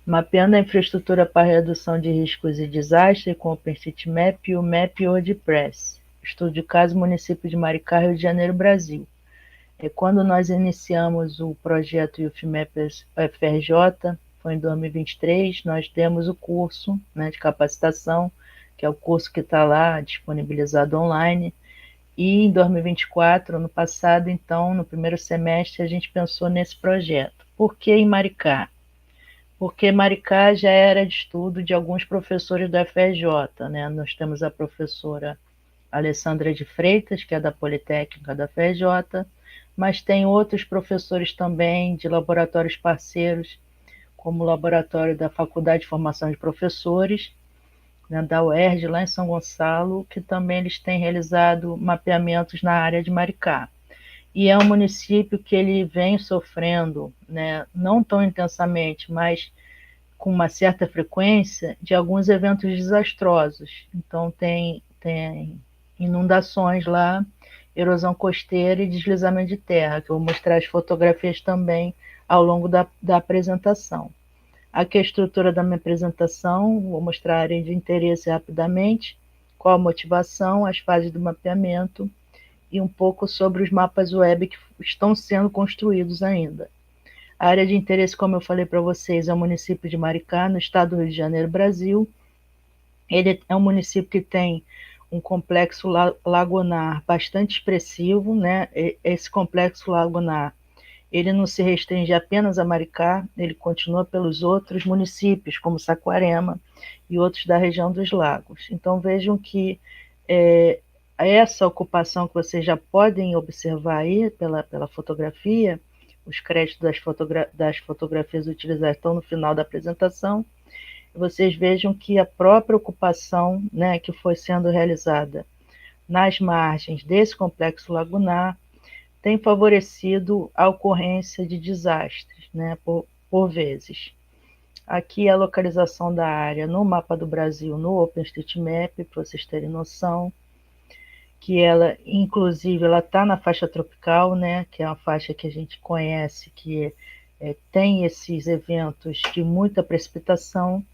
Mapeando a infraestrutura para redução de riscos e desastres com o OpenStreetMap e o Map WordPress. Estudo de caso município de Maricá, Rio de Janeiro, Brasil. Quando nós iniciamos o projeto UFMAP UFRJ, foi em 2023, nós temos o curso, né, de capacitação, que é o curso que está lá disponibilizado online. E em 2024, ano passado, então, no primeiro semestre, a gente pensou nesse projeto. Por que em Maricá? Porque Maricá já era de estudo de alguns professores da FRJ, né? Nós temos a professora Alessandra de Freitas, que é da Politécnica da FRJ, mas tem outros professores também de laboratórios parceiros, como o laboratório da Faculdade de Formação de Professores, né, da UERJ, lá em São Gonçalo, que também eles têm realizado mapeamentos na área de Maricá. E é um município que ele vem sofrendo, né, não tão intensamente, mas com uma certa frequência, de alguns eventos desastrosos. Então, tem inundações lá, erosão costeira e deslizamento de terra, que eu vou mostrar as fotografias também ao longo da apresentação. Aqui é a estrutura da minha apresentação, vou mostrar a área de interesse rapidamente, qual a motivação, as fases do mapeamento e um pouco sobre os mapas web que estão sendo construídos ainda. A área de interesse, como eu falei para vocês, é o município de Maricá, no estado do Rio de Janeiro, Brasil. Ele é um município que tem um complexo lagunar bastante expressivo, né? Esse complexo lagunar, ele não se restringe apenas a Maricá, ele continua pelos outros municípios, como Saquarema e outros da região dos lagos. Então vejam que essa ocupação que vocês já podem observar aí pela fotografia, os créditos das fotografias utilizadas estão no final da apresentação, vocês vejam que a própria ocupação, né, que foi sendo realizada nas margens desse complexo lagunar tem favorecido a ocorrência de desastres, né, por vezes. Aqui é a localização da área no mapa do Brasil, no OpenStreetMap, para vocês terem noção, que ela, inclusive, ela está na faixa tropical, né, que é uma faixa que a gente conhece, que tem esses eventos de muita precipitação,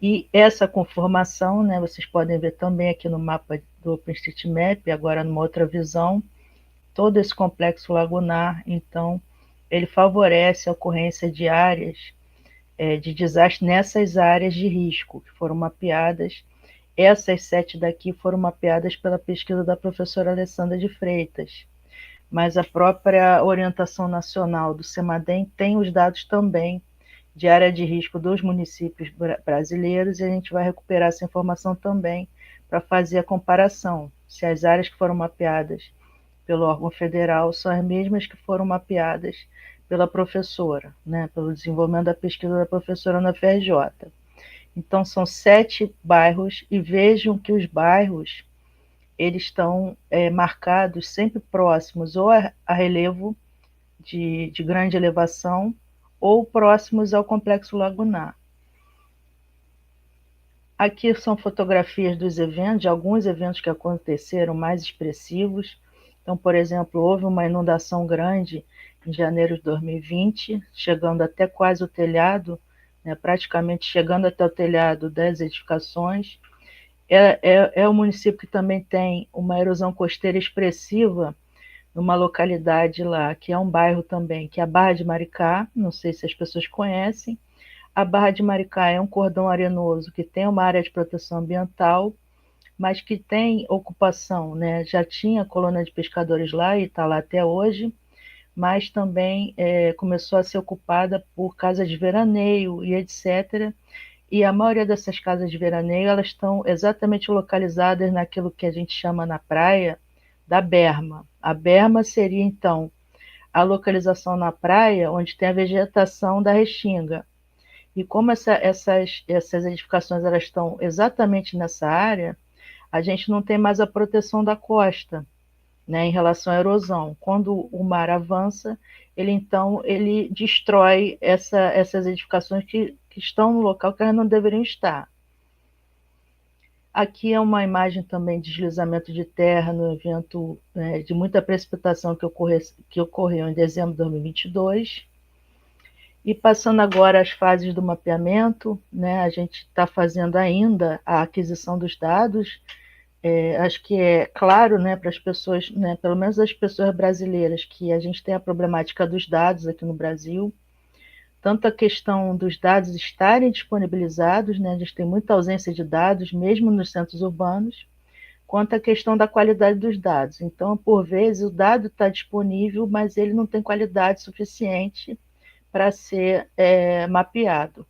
e essa conformação, né, vocês podem ver também aqui no mapa do OpenStreetMap, agora numa outra visão, todo esse complexo lagunar, então, ele favorece a ocorrência de áreas de desastre nessas áreas de risco que foram mapeadas. Essas 7 daqui foram mapeadas pela pesquisa da professora Alessandra de Freitas, mas a própria orientação nacional do CEMADEM tem os dados também de área de risco dos municípios brasileiros e a gente vai recuperar essa informação também para fazer a comparação, se as áreas que foram mapeadas pelo órgão federal são as mesmas que foram mapeadas pela professora, né, pelo desenvolvimento da pesquisa da professora na FRJ. Então, são 7 bairros e vejam que os bairros eles estão marcados sempre próximos ou a relevo de grande elevação ou próximos ao complexo lagunar. Aqui são fotografias dos eventos, de alguns eventos que aconteceram mais expressivos. Então, por exemplo, houve uma inundação grande em janeiro de 2020, chegando até quase o telhado, né, praticamente chegando até o telhado das edificações. É um município que também tem uma erosão costeira expressiva numa localidade lá, que é um bairro também, que é a Barra de Maricá, não sei se as pessoas conhecem. A Barra de Maricá é um cordão arenoso que tem uma área de proteção ambiental, mas que tem ocupação, né? Já tinha colônia de pescadores lá e está lá até hoje, mas também começou a ser ocupada por casas de veraneio e etc. E a maioria dessas casas de veraneio, elas estão exatamente localizadas naquilo que a gente chama na praia da berma. A berma seria, então, a localização na praia onde tem a vegetação da restinga. E como essas edificações elas estão exatamente nessa área, a gente não tem mais a proteção da costa, né, em relação à erosão. Quando o mar avança, ele destrói essas edificações que estão no local que elas não deveriam estar. Aqui é uma imagem também de deslizamento de terra no evento de muita precipitação que ocorreu em dezembro de 2022. E passando agora às fases do mapeamento, né, a gente está fazendo ainda a aquisição dos dados. Acho que é claro, né, para as pessoas, né, pelo menos as pessoas brasileiras, que a gente tem a problemática dos dados aqui no Brasil, tanto a questão dos dados estarem disponibilizados, né, a gente tem muita ausência de dados, mesmo nos centros urbanos, quanto a questão da qualidade dos dados. Então, por vezes, o dado está disponível, mas ele não tem qualidade suficiente para ser mapeado.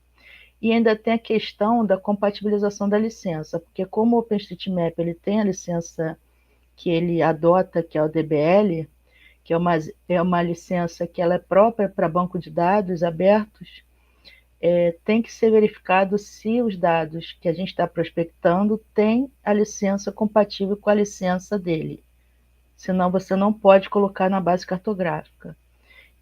E ainda tem a questão da compatibilização da licença, porque como o OpenStreetMap ele tem a licença que ele adota, que é o DBL, que é uma licença que ela é própria para banco de dados abertos, tem que ser verificado se os dados que a gente está prospectando têm a licença compatível com a licença dele. Senão você não pode colocar na base cartográfica.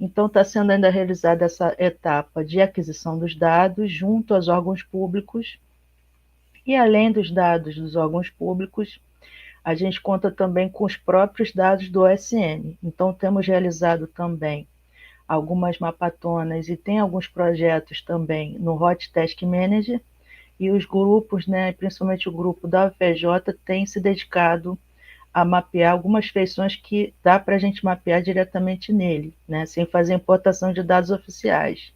Então, está sendo ainda realizada essa etapa de aquisição dos dados junto aos órgãos públicos. E além dos dados dos órgãos públicos, a gente conta também com os próprios dados do OSM. Então, temos realizado também algumas mapatonas e tem alguns projetos também no Hot Task Manager, e os grupos, né, principalmente o grupo da UFRJ, tem se dedicado a mapear algumas feições que dá para a gente mapear diretamente nele, né, sem fazer importação de dados oficiais.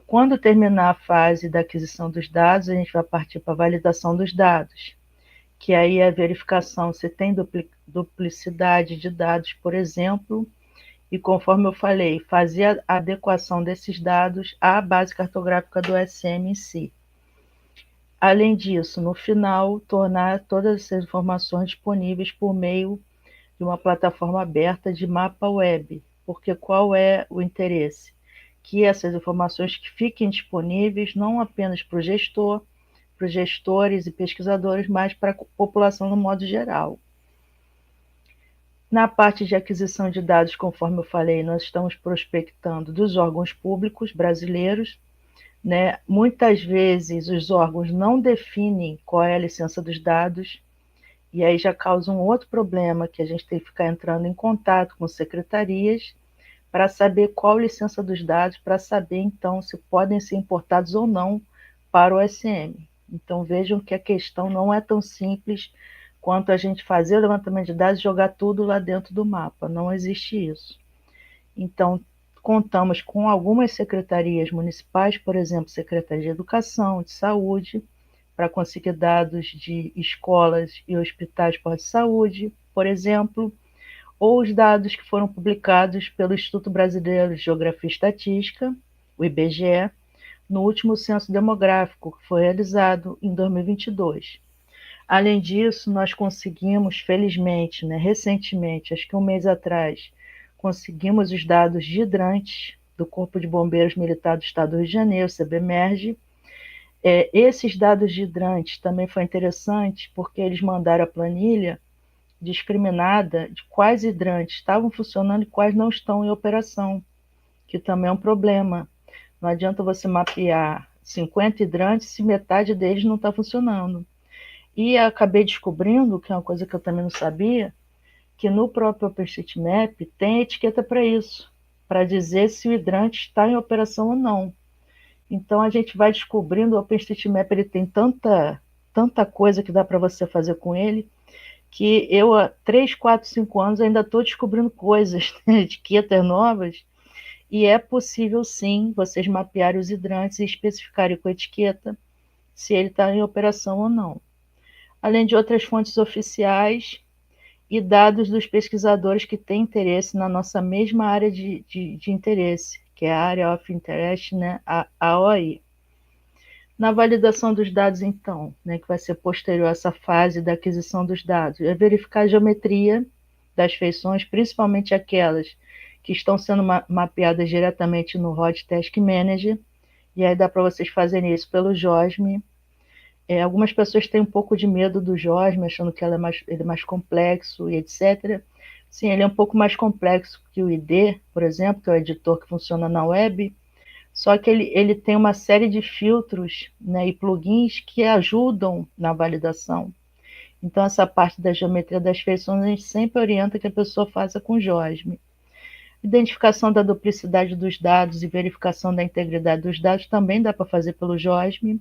Quando terminar a fase da aquisição dos dados, a gente vai partir para a validação dos dados, que aí é a verificação se tem duplicidade de dados, por exemplo, e conforme eu falei, fazer a adequação desses dados à base cartográfica do SM em si. Além disso, no final, tornar todas essas informações disponíveis por meio de uma plataforma aberta de mapa web, porque qual é o interesse? Que essas informações que fiquem disponíveis não apenas para o gestor, para os gestores e pesquisadores, mas para a população no modo geral. Na parte de aquisição de dados, conforme eu falei, nós estamos prospectando dos órgãos públicos brasileiros, né? Muitas vezes os órgãos não definem qual é a licença dos dados, e aí já causa um outro problema, que a gente tem que ficar entrando em contato com secretarias para saber qual a licença dos dados, para saber então se podem ser importados ou não para o SM. Então vejam que a questão não é tão simples quanto a gente fazer o levantamento de dados e jogar tudo lá dentro do mapa. Não existe isso. Então, contamos com algumas secretarias municipais, por exemplo, Secretaria de Educação, de Saúde, para conseguir dados de escolas e hospitais pós-saúde, por exemplo, ou os dados que foram publicados pelo Instituto Brasileiro de Geografia e Estatística, o IBGE, no último censo demográfico, que foi realizado em 2022. Além disso, nós conseguimos, felizmente, né, recentemente, acho que um mês atrás, conseguimos os dados de hidrantes do Corpo de Bombeiros Militar do Estado do Rio de Janeiro, CBMERG. Esses dados de hidrantes também foi interessante, porque eles mandaram a planilha discriminada de quais hidrantes estavam funcionando e quais não estão em operação, que também é um problema. Não adianta você mapear 50 hidrantes se metade deles não está funcionando. E acabei descobrindo, que é uma coisa que eu também não sabia, que no próprio OpenStreetMap tem etiqueta para isso, para dizer se o hidrante está em operação ou não. Então a gente vai descobrindo, o OpenStreetMap ele tem tanta coisa que dá para você fazer com ele, que eu há 3, 4, 5 anos ainda estou descobrindo coisas, né, etiquetas novas, e é possível sim vocês mapearem os hidrantes e especificarem com a etiqueta se ele está em operação ou não. Além de outras fontes oficiais e dados dos pesquisadores que têm interesse na nossa mesma área de interesse, que é a Area of Interest, né, a AOI. Na validação dos dados, então, né, que vai ser posterior a essa fase da aquisição dos dados, é verificar a geometria das feições, principalmente aquelas que estão sendo mapeadas diretamente no Hot Task Manager, e aí dá para vocês fazerem isso pelo JOSM. Algumas pessoas têm um pouco de medo do JOSM, achando que ele é mais complexo e etc. Sim, ele é um pouco mais complexo que o ID, por exemplo, que é o editor que funciona na web, só que ele tem uma série de filtros, né, e plugins que ajudam na validação. Então, essa parte da geometria das feições, a gente sempre orienta que a pessoa faça com JOSM. Identificação da duplicidade dos dados e verificação da integridade dos dados também dá para fazer pelo JOSM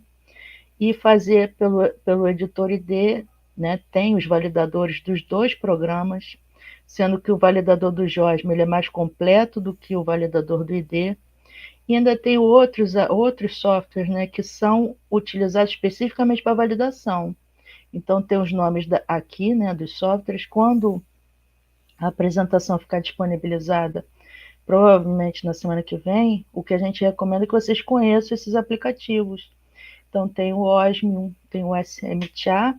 e fazer pelo editor ID, né? Tem os validadores dos dois programas, sendo que o validador do JOSM ele é mais completo do que o validador do ID. E ainda tem outros softwares, né, que são utilizados especificamente para validação. Então, tem os nomes aqui, né, dos softwares. Quando a apresentação ficar disponibilizada, provavelmente na semana que vem, o que a gente recomenda é que vocês conheçam esses aplicativos. Então, tem o OSM, tem o SMCHA,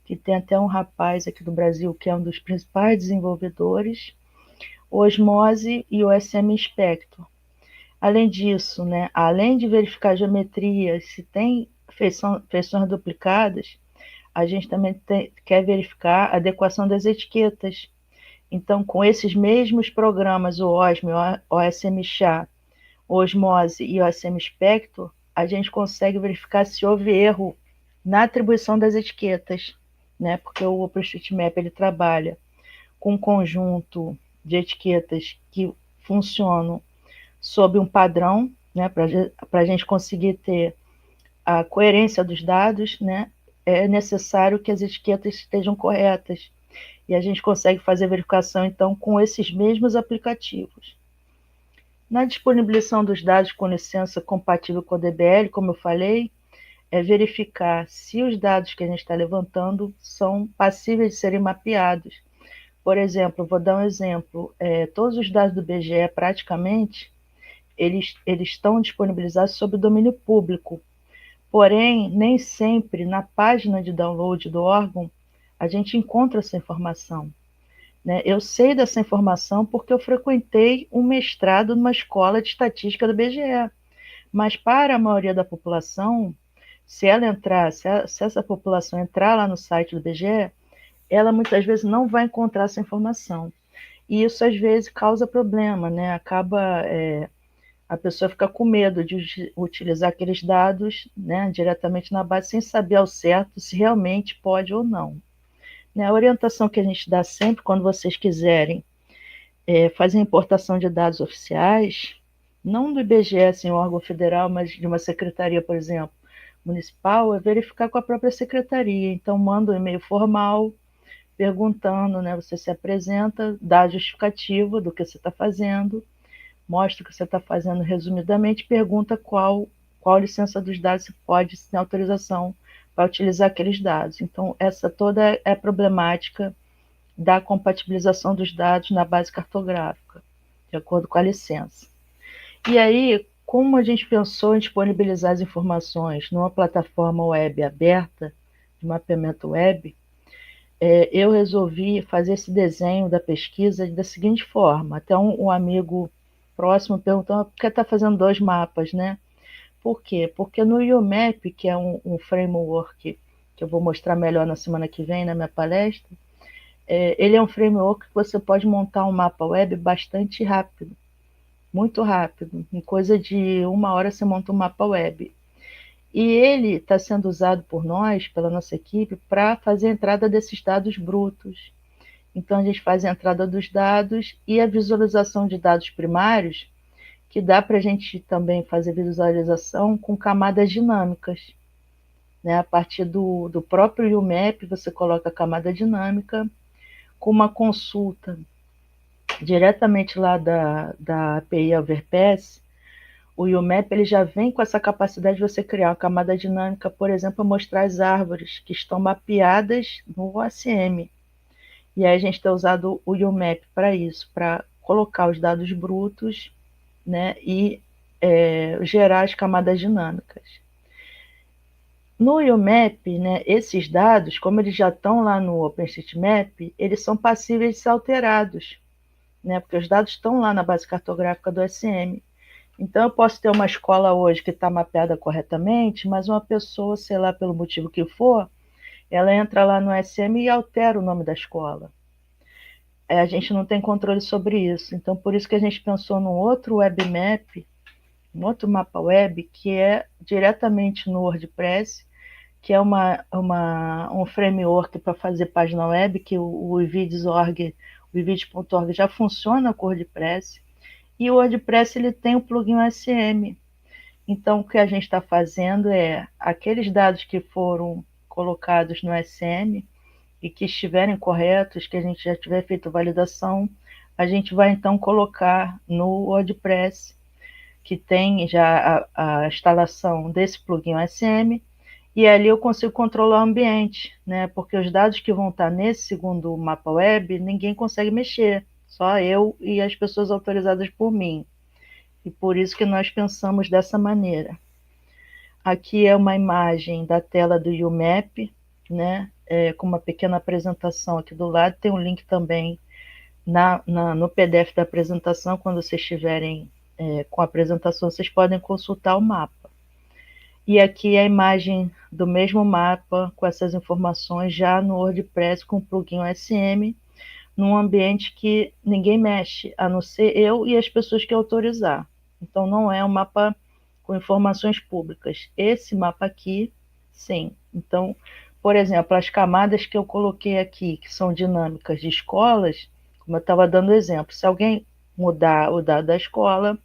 que tem até um rapaz aqui do Brasil que é um dos principais desenvolvedores, o Osmose e o SM Inspector. Além disso, né, além de verificar geometrias, se tem feições duplicadas, a gente também quer verificar a adequação das etiquetas. Então, com esses mesmos programas, o OSM, o OSMCHA, o Osmose e o OSM Inspector, a gente consegue verificar se houve erro na atribuição das etiquetas, né? Porque o OpenStreetMap ele trabalha com um conjunto de etiquetas que funcionam sob um padrão, né? Para a gente conseguir ter a coerência dos dados, né? É necessário que as etiquetas estejam corretas. E a gente consegue fazer verificação, então, com esses mesmos aplicativos. Na disponibilização dos dados com licença compatível com o DBL, como eu falei, é verificar se os dados que a gente está levantando são passíveis de serem mapeados. Por exemplo, vou dar um exemplo, todos os dados do BGE, praticamente, eles estão disponibilizados sob domínio público, porém, nem sempre na página de download do órgão a gente encontra essa informação. Né? Eu sei dessa informação porque eu frequentei um mestrado numa escola de estatística do BGE, mas para a maioria da população, se essa população entrar lá no site do BGE, ela muitas vezes não vai encontrar essa informação. E isso às vezes causa problema, né? A pessoa fica com medo de utilizar aqueles dados, né, diretamente na base, sem saber ao certo se realmente pode ou não. Né? A orientação que a gente dá sempre, quando vocês quiserem fazer importação de dados oficiais, não do IBGE, assim, um órgão federal, mas de uma secretaria, por exemplo, municipal, é verificar com a própria secretaria. Então, manda um e-mail formal, perguntando, né, você se apresenta, dá a justificativa do que você está fazendo, mostra o que você está fazendo resumidamente, pergunta qual licença dos dados você pode, se tem autorização para utilizar aqueles dados. Então, essa toda é a problemática da compatibilização dos dados na base cartográfica, de acordo com a licença. E aí, como a gente pensou em disponibilizar as informações numa plataforma web aberta, de mapeamento web, eu resolvi fazer esse desenho da pesquisa da seguinte forma. Até um amigo próximo perguntou por que está fazendo 2 mapas, né? Por quê? Porque no UMAP, que é um framework que eu vou mostrar melhor na semana que vem na minha palestra, ele é um framework que você pode montar um mapa web bastante rápido, muito rápido. Em coisa de 1 hora você monta um mapa web. E ele está sendo usado por nós, pela nossa equipe, para fazer a entrada desses dados brutos. Então, a gente faz a entrada dos dados e a visualização de dados primários, que dá para a gente também fazer visualização com camadas dinâmicas. Né? A partir do próprio UMAP, você coloca a camada dinâmica com uma consulta diretamente lá da API Overpass. O UMAP ele já vem com essa capacidade de você criar uma camada dinâmica, por exemplo, para mostrar as árvores que estão mapeadas no OSM. E aí a gente tem usado o UMAP para isso, para colocar os dados brutos, né, e gerar as camadas dinâmicas. No UMAP, né, esses dados, como eles já estão lá no OpenStreetMap, eles são passíveis de ser alterados, né, porque os dados estão lá na base cartográfica do SM. Então, eu posso ter uma escola hoje que está mapeada corretamente, mas uma pessoa, sei lá, pelo motivo que for, ela entra lá no SM e altera o nome da escola. A gente não tem controle sobre isso. Então, por isso que a gente pensou num outro webmap, um outro mapa web, que é diretamente no WordPress, que é um framework para fazer página web, que o IVIDS.org Vivide.org já funciona com o WordPress, e o WordPress ele tem o plugin SM. Então, o que a gente está fazendo é aqueles dados que foram colocados no SM e que estiverem corretos, que a gente já tiver feito validação, a gente vai então colocar no WordPress, que tem já a instalação desse plugin SM, e ali eu consigo controlar o ambiente, né? Porque os dados que vão estar nesse segundo mapa web, ninguém consegue mexer, só eu e as pessoas autorizadas por mim. E por isso que nós pensamos dessa maneira. Aqui é uma imagem da tela do UMAP, né? Com uma pequena apresentação aqui do lado. Tem um link também no PDF da apresentação. Quando vocês estiverem com a apresentação, vocês podem consultar o mapa. E aqui a imagem do mesmo mapa, com essas informações já no WordPress com o plugin SM, num ambiente que ninguém mexe, a não ser eu e as pessoas que autorizar. Então não é um mapa com informações públicas. Esse mapa aqui, sim. Então, por exemplo, as camadas que eu coloquei aqui, que são dinâmicas de escolas, como eu estava dando exemplo, se alguém mudar o dado da escola,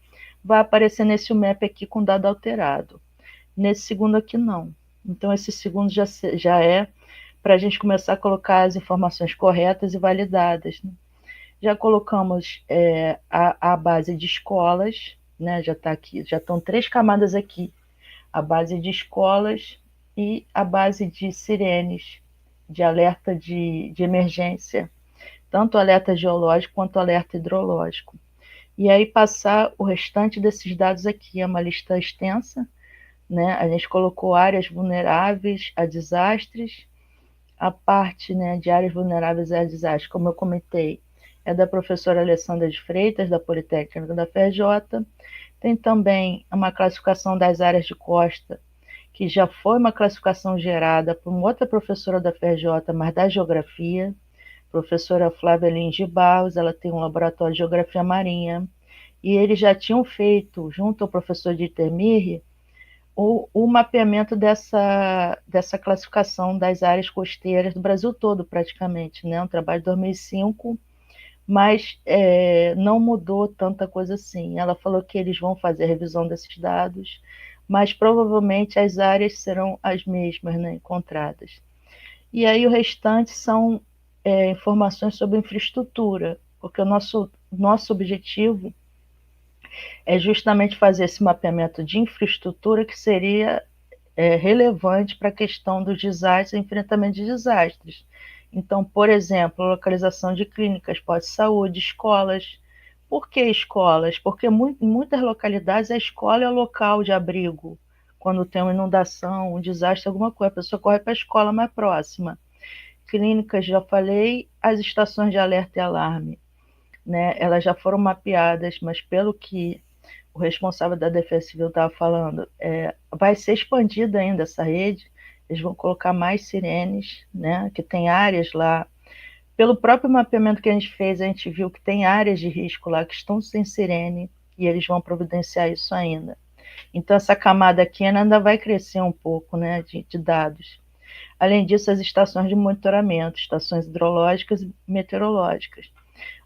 vai aparecer nesse map aqui com dado alterado. Nesse segundo aqui, não. Então, esse segundo já é para a gente começar a colocar as informações corretas e validadas, né? Já colocamos a base de escolas, né? Já está aqui, já estão 3 camadas aqui. A base de escolas e a base de sirenes, de alerta de emergência, tanto alerta geológico quanto alerta hidrológico. E aí passar o restante desses dados aqui, é uma lista extensa, né? A gente colocou áreas vulneráveis a desastres, a parte, né, de áreas vulneráveis a desastres, como eu comentei, é da professora Alessandra de Freitas, da Politécnica da FRJ. Tem também uma classificação das áreas de costa, que já foi uma classificação gerada por uma outra professora da FRJ, mas da geografia, professora Flávia Lins de Barros. Ela tem um laboratório de geografia marinha, e eles já tinham feito, junto ao professor Dieter Mirri, o mapeamento dessa classificação das áreas costeiras do Brasil todo, praticamente, né? Um trabalho de 2005, mas não mudou tanta coisa assim. Ela falou que eles vão fazer a revisão desses dados, mas provavelmente as áreas serão as mesmas, né, encontradas. E aí o restante são informações sobre infraestrutura, porque o nosso objetivo é justamente fazer esse mapeamento de infraestrutura que seria relevante para a questão dos desastres e enfrentamento de desastres. Então, por exemplo, localização de clínicas, pós-saúde, escolas. Por que escolas? Porque em muitas localidades a escola é o local de abrigo. Quando tem uma inundação, um desastre, alguma coisa, a pessoa corre para a escola mais próxima. Clínicas, já falei, as estações de alerta e alarme, né? Elas já foram mapeadas, mas pelo que o responsável da Defesa Civil estava falando, vai ser expandida ainda essa rede, eles vão colocar mais sirenes, né, que tem áreas lá. Pelo próprio mapeamento que a gente fez, a gente viu que tem áreas de risco lá que estão sem sirene, e eles vão providenciar isso ainda. Então, essa camada aqui ainda vai crescer um pouco, né, de dados. Além disso, as estações de monitoramento, estações hidrológicas e meteorológicas.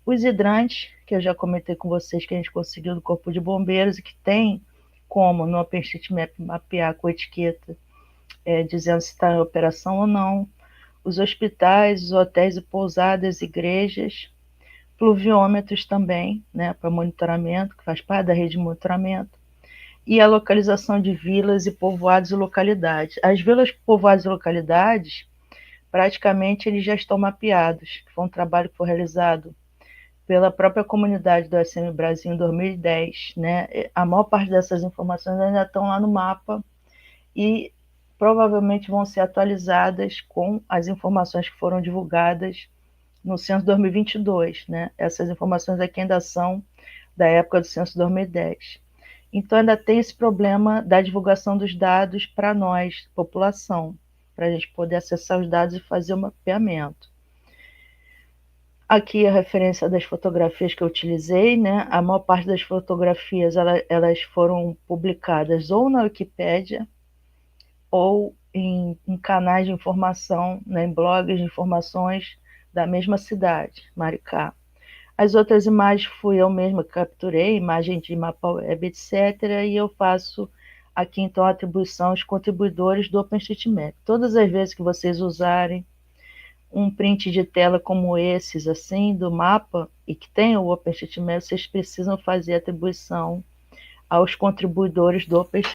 Os hidrantes, que eu já comentei com vocês, que a gente conseguiu do Corpo de Bombeiros, e que tem como no OpenStreetMap mapear com etiqueta, dizendo se está em operação ou não. Os hospitais, os hotéis e pousadas, igrejas, pluviômetros também, né, para monitoramento, que faz parte da rede de monitoramento, e a localização de vilas e povoados e localidades. As vilas, povoados e localidades, praticamente eles já estão mapeados. Foi um trabalho que foi realizado pela própria comunidade do SM Brasil em 2010, né? A maior parte dessas informações ainda estão lá no mapa e provavelmente vão ser atualizadas com as informações que foram divulgadas no censo 2022, né? Essas informações aqui ainda são da época do censo 2010. Então ainda tem esse problema da divulgação dos dados para nós, população, para a gente poder acessar os dados e fazer o mapeamento. Aqui a referência das fotografias que eu utilizei, né? A maior parte das fotografias elas foram publicadas ou na Wikipédia ou em canais de informação, né? Em blogs de informações da mesma cidade, Maricá. As outras imagens fui eu mesma que capturei, imagem de mapa web, etc. E eu faço aqui então a atribuição aos contribuidores do OpenStreetMap. Todas as vezes que vocês usarem um print de tela como esses, assim, do mapa, e que tem o OpenStreetMap, vocês precisam fazer a atribuição aos contribuidores do OpenStreetMap.